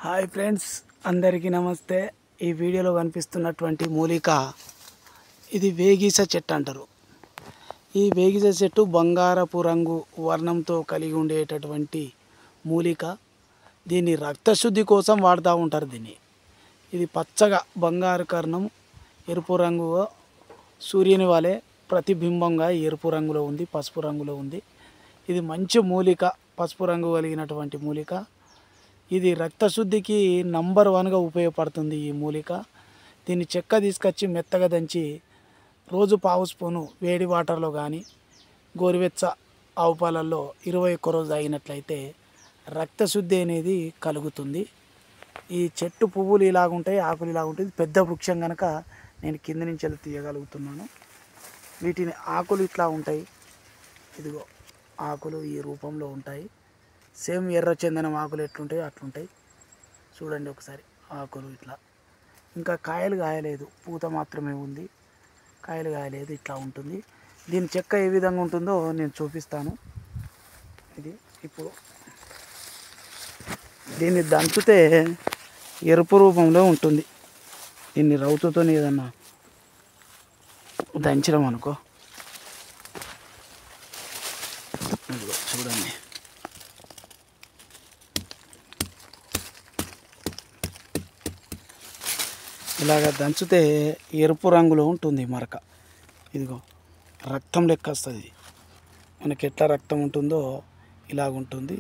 Hi friends, అందరికీ నమస్తే. ఈ వీడియోలో కనిపిస్తున్నటువంటి మూలిక ఇది వేగీస చెట్టు అంటారు. ఈ వేగీస చెట్టు బంగారపు రంగు వర్ణంతో కలిగి ఉండేటటువంటి మూలిక. దీన్ని రక్తశుద్ధి కోసం వాడుతూ ఉంటారు. ఇది పచ్చగా బంగారు కర్ణం ఎరుపు రంగు సూర్యుని వలె ప్రతిబింబంగా ఎరుపు రంగులో ఉంది, పసుపు రంగులో ఉంది. ఇది మంచి మూలిక, పసుపు రంగు కలిగినటువంటి మూలిక. ఇది రక్తశుద్ధికి నంబర్ 1గా ఉపయోగపడుతుంది ఈ మూలిక. దీన్ని చెక్క తీసుకొచ్చి మెత్తగా దంచి రోజు పావు స్పూను వేడి వాటర్లో కానీ గోరువెచ్చ ఆవు పాలల్లో 21 రోజు తాగినట్లయితే రక్తశుద్ధి అనేది కలుగుతుంది. ఈ చెట్టు పువ్వులు ఇలాగుంటాయి, ఆకులు ఇలాగుంటాయి. పెద్ద వృక్షం కనుక నేను కింద నుంచి వెళ్ళి తీయగలుగుతున్నాను. వీటిని ఆకులు ఇట్లా ఉంటాయి. ఇదిగో ఆకులు ఈ రూపంలో ఉంటాయి. సేమ్ ఎర్ర చందనం ఆకులు ఎట్లుంటాయో అట్లుంటాయి. చూడండి ఒకసారి ఆకులు ఇట్లా. ఇంకా కాయలు కాయలేదు, పూత మాత్రమే ఉంది, కాయలు కాయలేదు. ఇట్లా ఉంటుంది. దీని చెక్క ఏ విధంగా ఉంటుందో నేను చూపిస్తాను. ఇది ఇప్పుడు దీన్ని దంచితే ఎరుపు రూపంలో ఉంటుంది. దీన్ని రౌతుతో ఏదన్నా దంచడం అనుకో, చూడండి. ఇలాగ దంచితే ఎరుపు రంగులో ఉంటుంది మరక. ఇదిగో రక్తం లెక్క వస్తుంది. మనకి ఎట్లా రక్తం ఉంటుందో ఇలాగుంటుంది.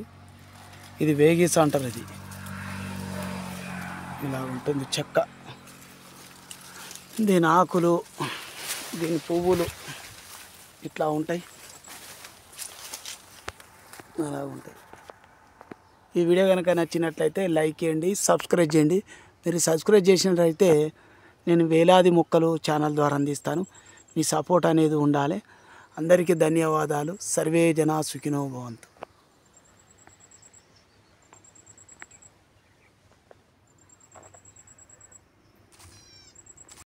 ఇది వేగీస అంటారు. ఇది ఇలా ఉంటుంది చెక్క. దీని ఆకులు, దీని పువ్వులు ఇట్లా ఉంటాయి, అలా ఉంటాయి. ఈ వీడియో కనుక నచ్చినట్లయితే లైక్ చేయండి, సబ్స్క్రైబ్ చేయండి. మీరు సబ్స్క్రైబ్ చేసినట్లయితే నేను వేలాది మొక్కలు ఛానల్ ద్వారా అందిస్తాను. మీ సపోర్ట్ అనేది ఉండాలి. అందరికీ ధన్యవాదాలు. సర్వే జనా సుఖినో భవంతు.